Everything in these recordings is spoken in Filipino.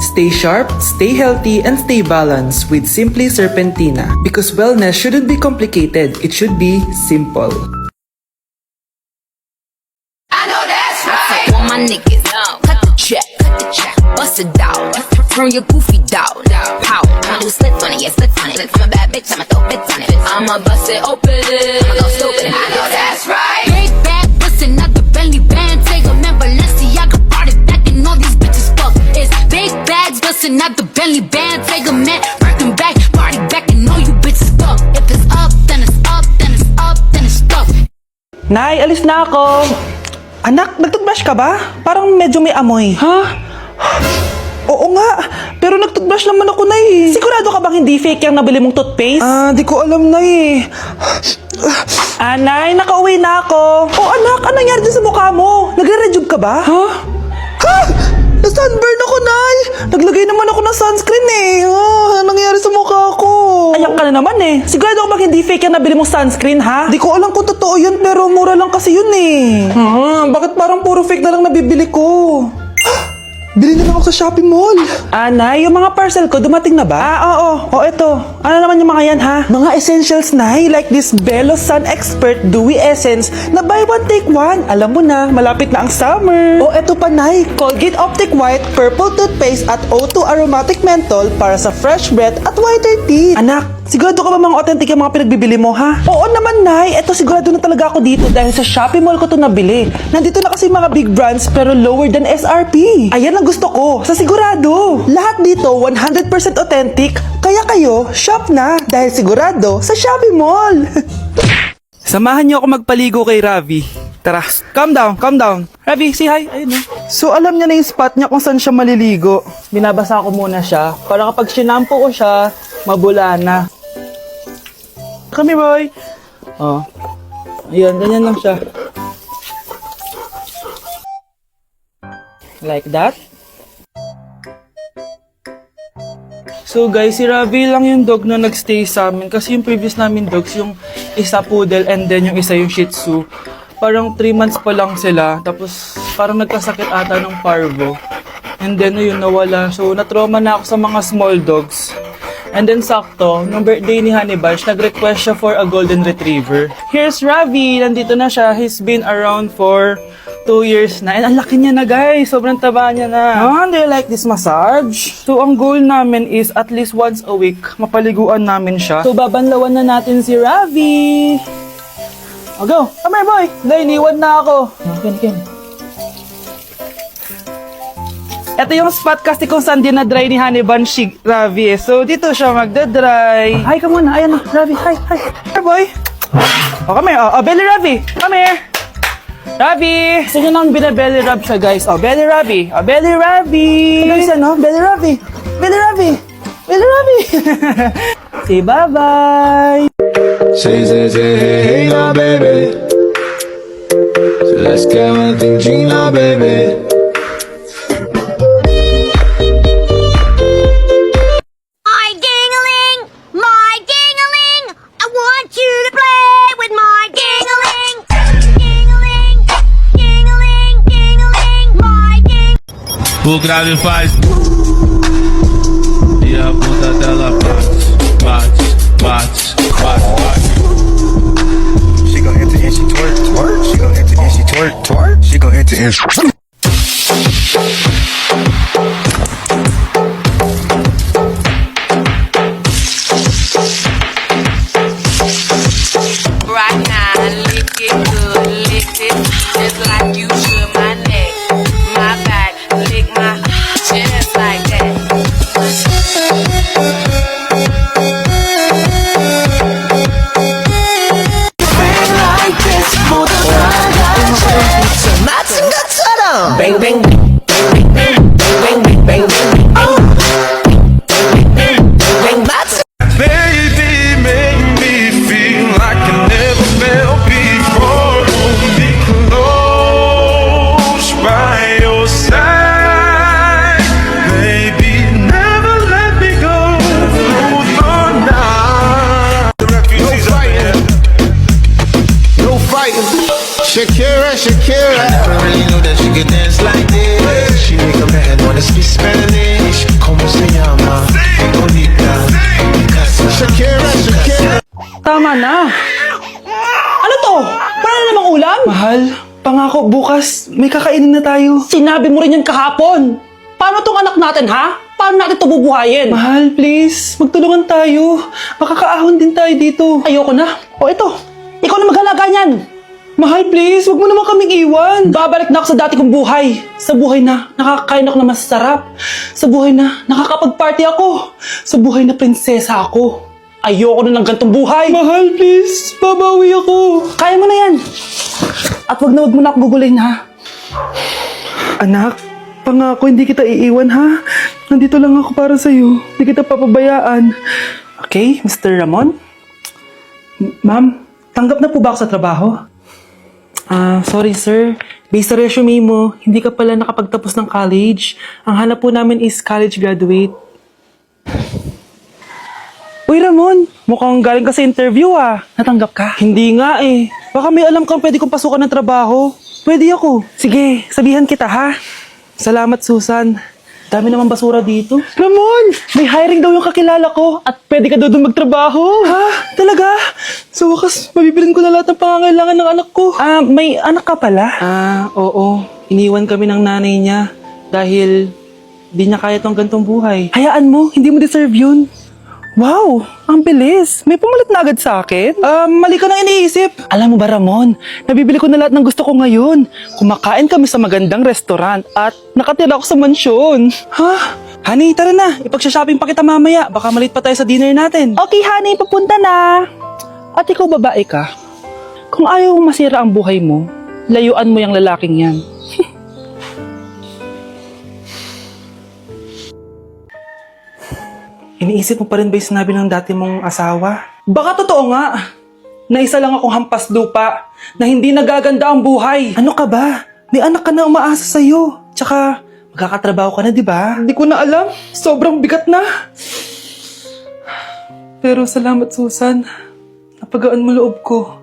Stay sharp, stay healthy, and stay balanced with Simply Serpentina. Because wellness shouldn't be complicated, it should be simple. I know that's right. Want my niggas, cut the check, bust it down, turn your goofy down, pow, I'ma do slits on it, yeah, slits on it. I'm a bad bitch, I'ma throw bits on it. I'ma bust it open, I'ma go stupid. I know that's right. Big bag, bustin' out the belly band, take a man, Balenciaga brought it back, and all these bitches fuck. It's big bags, bustin' out the belly band, take a man, working back, party back, and all you bitches fuck. If it's up, then it's up, then it's up, then it's stuff. Nay, alis na ako. Anak, nagtoothbrush ka ba? Parang medyo may amoy. Ha? Oo nga, pero nagtoothbrush naman ako, Nay. Sigurado ka bang hindi fake yung nabili mong toothpaste? Di ko alam, Nay. Nay, nakauwi na ako. Oh, anak, anong nangyari dyan sa mukha mo? Nagre-rejuve ka ba? Ha? Na-sunburn ako, Nay. Naglagay naman ako ng sunscreen anong nangyari sa mukha ko? Ayan ka na naman Sigurado ka bang hindi fake yung nabili mong sunscreen, ha? Di ko alam kung totoo yun, pero mura lang kasi yun bakit parang puro fake na lang nabibili ko? Bili na lang ako sa Shopee Mall. Nay, yung mga parcel ko, dumating na ba? Oo. O, eto. Ano naman yung mga yan, ha? Mga essentials, Nay, like this Belo Sun Expert Dewy Essence na buy one, take one. Alam mo na, malapit na ang summer. O, eto pa, Nay. Colgate Optic White Purple Toothpaste at O2 Aromatic Menthol para sa fresh breath at whiter teeth. Anak, sigurado ka ba mga authentic yung mga pinagbibili mo, ha? Oo naman, Nay. Eto, sigurado na talaga ako dito dahil sa Shopee Mall ko to nabili. Nandito na kasi mga big brands pero lower than SRP. Ayan ang gusto ko, sa sigurado. Lahat dito 100% authentic, kaya kayo, shop na. Dahil sigurado sa Shopee Mall. Samahan niyo ako magpaligo kay Ravi. Tara, calm down, calm down. Ravi, say hi. Ayun So alam niya na yung spot niya kung saan siya maliligo. Binabasa ko muna siya para kapag sinampo ko siya, mabula na. Come here, boy. Ayan, ganyan lang siya. Like that. So guys, si Ravi lang yung dog na nagstay sa amin kasi yung previous namin dogs, yung isa poodle and then yung isa yung shih tzu. Parang 3 months pa lang sila, tapos parang nagkasakit ata ng parvo. And then yun, nawala. So natrauma na ako sa mga small dogs. And then sakto, nung birthday ni Honey Bunch, nag-request siya for a golden retriever. Here's Ravi, nandito na siya. He's been around for 2 years na. And ang laki niya na, guys. Sobrang taba niya na. Do you like this massage? So, ang goal namin is at least once a week, mapaliguan namin siya. So, babanlawan na natin si Ravi. O, go. Come here, boy. Dahil, iniwan na ako. Ken. Ito yung spot kasi kung saan dinadry ni Honey Bunch si Ravi. So, dito siya magdadry. Hi ka muna. Ayan, Ravi. Hi. Here, boy. O, come here. O, belly Ravi. Come here. Ravi! Gusto nyo nang binabelly rub siya, guys. Belly Ravi. Belly Ravi! Guys, Belly Ravi. Belly Ravi. Belly Ravi. Say bye-bye. Say, hey, now, baby. So let's get one thing, Gina, baby. My ding-a-ling, I want you to play with my ding-a-ling. O grave faz e a bunda dela bate. She gon' enter and she twerk. She gon' enter and she twerk. She gon' enter and she... Right now, lick it good, lick it just like you should my neck, my back, lick my just like that. Bang bang bang bang bang bang bang bang bang. Baby, make me feel like I never felt before. Hold me close by your side. Baby, never let me go through the night. The refugees are here. No fighting. Shakira. I never really knew that she could dance like this. She make a man wanna speak Spanish. tama na. Ano to? Para na namang ulam? Mahal, pangako bukas may kakainin na tayo. Sinabi mo rin yan kahapon. Paano tong anak natin, ha? Paano natin ito bubuhayin? Mahal, please. Magtulungan tayo. Makakaahon din tayo dito. Ayoko na. O ito, ikaw na maghalaga niyan. Mahal, please. Huwag mo naman kaming iwan. Babalik na ako sa dati kong buhay. Sa buhay na nakakain ako na masarap. Sa buhay na nakakapag-party ako. Sa buhay na prinsesa ako. Ayoko na ng gantong buhay. Mahal, please. Babawi ako. Kaya mo na yan. At wag mo na ako gugulin, ha? Anak, pangako hindi kita iiwan, ha? Nandito lang ako para sa'yo. Hindi kita papabayaan. Okay, Mr. Ramon? Ma'am, tanggap na po ba ako sa trabaho? Sorry sir. Based sa resume mo, hindi ka pala nakapagtapos ng college. Ang hanap po namin is college graduate. Uy Ramon, mukhang galing ka sa interview Natanggap ka? Hindi nga eh. Baka may alam kang pwede kong pasukan ng trabaho. Pwede ako. Sige, sabihan kita ha. Salamat Susan. Dami naman basura dito. Ramon, may hiring daw yung kakilala ko at pwede ka daw doon magtrabaho. Ha? Talaga? Sa wakas, mabibilin ko na lahat ng pangangailangan ng anak ko. May anak ka pala? Oo. Iniwan kami ng nanay niya dahil di niya kaya tong gantong buhay. Hayaan mo, hindi mo deserve yun. Wow, ang bilis. May pumalit na agad sa akin. Mali ka nang iniisip. Alam mo ba Ramon, nabibili ko na lahat ng gusto ko ngayon. Kumakain kami sa magandang restaurant at nakatira ako sa mansyon. Ha? Honey, tara na. Ipag-shopping pa kita mamaya. Baka malit pa tayo sa dinner natin. Okay, honey, papunta na. At ikaw babae ka. Kung ayaw mong masira ang buhay mo, layuan mo yung lalaking yan. Iniisip mo pa rin ba yung sinabi ng dati mong asawa? Baka totoo nga, na isa lang akong hampas lupa, na hindi nagaganda ang buhay. Ano ka ba? May anak ka na umaasa sa'yo. Tsaka, magkakatrabaho ka na, di ba? Hindi ko na alam. Sobrang bigat na. Pero salamat, Susan. Napagaan mo loob ko.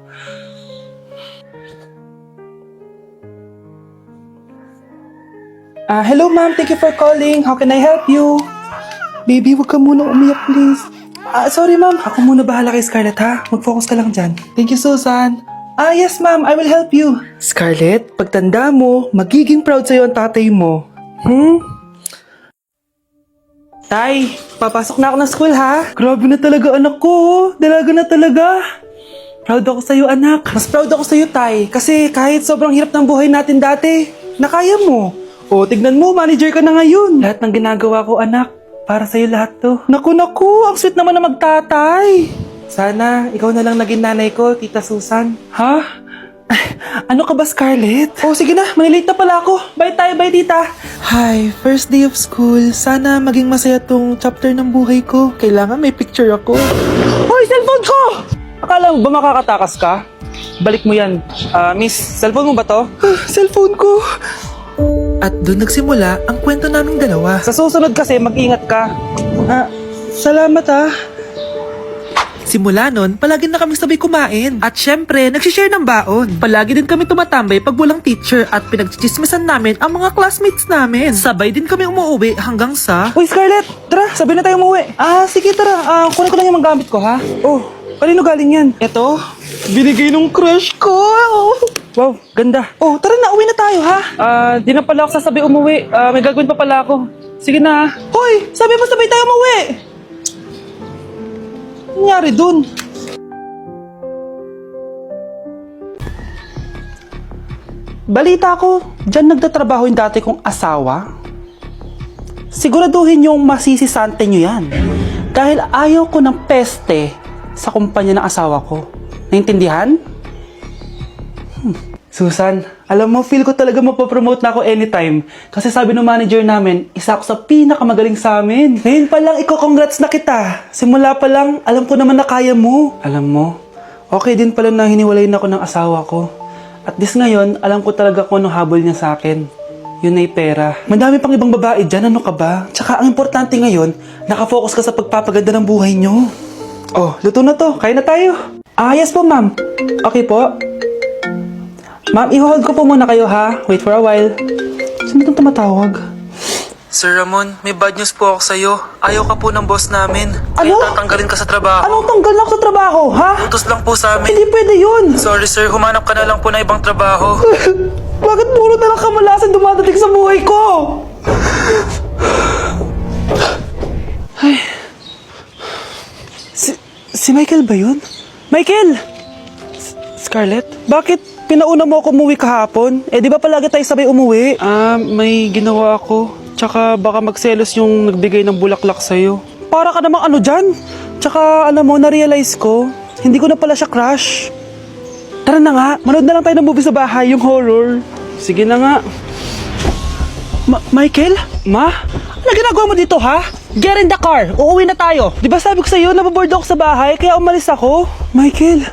Hello, ma'am. Thank you for calling. How can I help you? Baby, wag ka muna umiyak, please. Sorry, ma'am. Ako muna bahala kay Scarlett, ha? Mag-focus ka lang dyan. Thank you, Susan. Yes, ma'am. I will help you. Scarlett, pagtanda mo, magiging proud sa'yo ang tatay mo. Tay, papasok na ako ng school, ha? Grabe na talaga, anak ko. Dalaga na talaga. Proud ako sa'yo, anak. Mas proud ako sa'yo, Tay. Kasi kahit sobrang hirap ng buhay natin dati, nakaya mo. O, tignan mo, manager ka na ngayon. Lahat ng ginagawa ko, anak, para sa'yo lahat to. Naku, ang sweet naman na magtatay. Sana, ikaw na lang naging nanay ko, Tita Susan. Ha? Ano ka ba, Scarlett? Oh, sige na, malilate na pala ako. Bye tayo, bye, Tita. Hi, first day of school. Sana maging masaya tong chapter ng buhay ko. Kailangan may picture ako. Hoy, cellphone ko! Akala mo ba makakatakas ka? Balik mo yan. Miss, cellphone mo ba to? Cellphone ko. At doon nagsimula ang kwento naming dalawa. Sa susunod kasi, mag-ingat ka. Salamat Simula nun, palagi na kami sabay kumain. At syempre, nagsishare ng baon. Palagi din kami tumatambay pag walang teacher at pinagchichismisan namin ang mga classmates namin. Sabay din kami umuwi hanggang sa... Uy, Scarlett! Tara, sabay na tayo umuwi. Sige, tara. Kunin ko lang yung mga gamit ko, ha? Oh, kanino galing yan? Eto, binigay nung crush ko. Wow, ganda. Oh, tara na, uwi na tayo, ha? Di na pala ako sasabi umuwi. May gagawin pa pala ako. Sige na. Hoy, sabi mo sabay tayo umuwi. Ano nangyari dun? Balita ko, dyan nagtatrabaho yung dati kong asawa. Siguraduhin yung masisisante nyo yan. Dahil ayaw ko ng peste sa kumpanya ng asawa ko. Naintindihan? Susan, alam mo, feel ko talaga mapopromote na ako anytime. Kasi sabi ng manager namin, isa ako sa pinakamagaling sa amin. Ngayon pa lang, congrats na kita. Simula pa lang, alam ko naman na kaya mo. Alam mo, okay din pala na hiniwalayin ako ng asawa ko. At this ngayon, alam ko talaga kung anong habol niya sa akin. Yun ay pera. Madami pang ibang babae dyan, ano ka ba? Tsaka ang importante ngayon, nakafocus ka sa pagpapaganda ng buhay nyo. Oh, luto na to. Kain na tayo. Yes po, ma'am. Okay po. Ma'am, i-hold ko po muna kayo, ha? Wait for a while. Sino itong tumatawag? Sir Ramon, may bad news po ako sa'yo. Ayaw ka po ng boss namin. Ano? Kaya tatanggalin ka sa trabaho. Anong tanggal na ako sa trabaho, ha? Utos lang po sa amin. Hindi pwede yun. Sorry sir, humanap ka na lang po na ibang trabaho. Bakit puro na lang kamalasan dumadating sa buhay ko? Ay. Si Michael ba yun? Michael! Scarlett? Bakit pinauna mo ako umuwi kahapon? Eh di ba palagi tayo sabay umuwi? May ginawa ako. Tsaka baka magselos yung nagbigay ng bulaklak sa'yo. Para ka namang ano dyan? Tsaka alam mo, na-realize ko, hindi ko na pala siya crush. Tara na nga, manood na lang tayo ng movie sa bahay, yung horror. Sige na nga. Michael? Ma? Ano ginagawa mo dito, ha? Get in the car! Uuwi na tayo! Di ba sabi ko sa'yo, nababoard ako sa bahay, kaya umalis ako? Michael,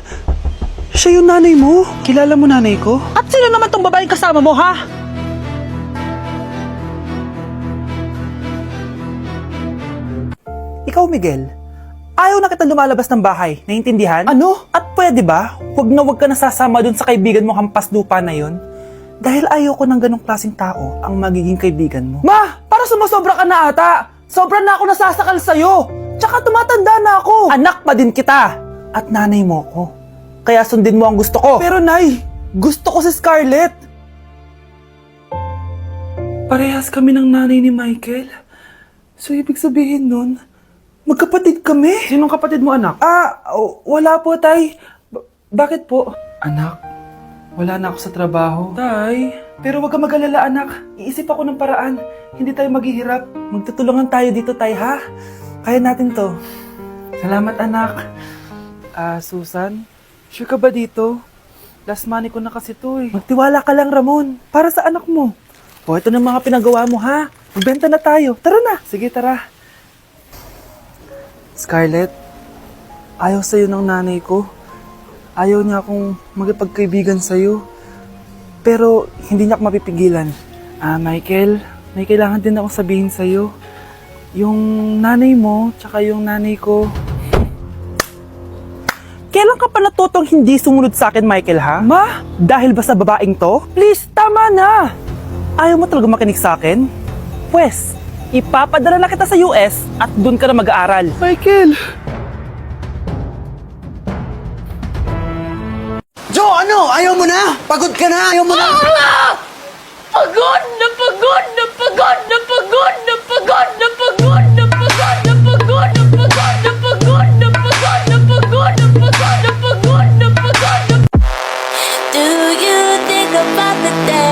siya yung nanay mo? Kilala mo nanay ko? At sino naman tong babaeng kasama mo, ha? Ikaw, Miguel, ayaw na kita lumalabas ng bahay, naiintindihan? Ano? At pwede ba? Huwag ka nasasama dun sa kaibigan mo hampas lupa na yon. Dahil ayaw ko ng ganong klaseng tao ang magiging kaibigan mo. Ma! Para sumasobra ka na ata! Sobra na ako nasasakal sa'yo! Tsaka tumatanda na ako! Anak pa din kita! At nanay mo ko. Kaya sundin mo ang gusto ko. Pero Nay, gusto ko si Scarlett! Parehas kami ng nanay ni Michael. So ibig sabihin nun, magkapatid kami? Sinong kapatid mo, anak? Wala po, Tay. Bakit po? Anak, wala na ako sa trabaho. Tay, pero wag ka mag-alala, anak. Iisip ako ng paraan. Hindi tayo maghihirap. Magtutulungan tayo dito, Tay, ha? Kaya natin to. Salamat, anak. Susan, sure ka ba dito? Last money ko na kasi to, eh. Magtiwala ka lang, Ramon. Para sa anak mo. O, ito na mga pinagawa mo, ha? Magbenta na tayo. Tara na. Sige, tara. Scarlett, ayaw sa'yo ng nanay ko. Ayaw niya akong magipagkaibigan sa'yo. Pero hindi niya ako mapipigilan. Michael, may kailangan din akong sabihin sa'yo. Yung nanay mo, tsaka yung nanay ko. Kailan ka pa natutong hindi sumunod sa akin, Michael, ha? Ma, dahil ba sa babaeng to? Please, tama na! Ayaw mo talaga makinig sa akin? Pwes, ipapadala na kita sa US at doon ka na mag-aaral. Michael! Joe, ano? Ayaw mo na? Pagod ka na? Ayaw mo na? Pagod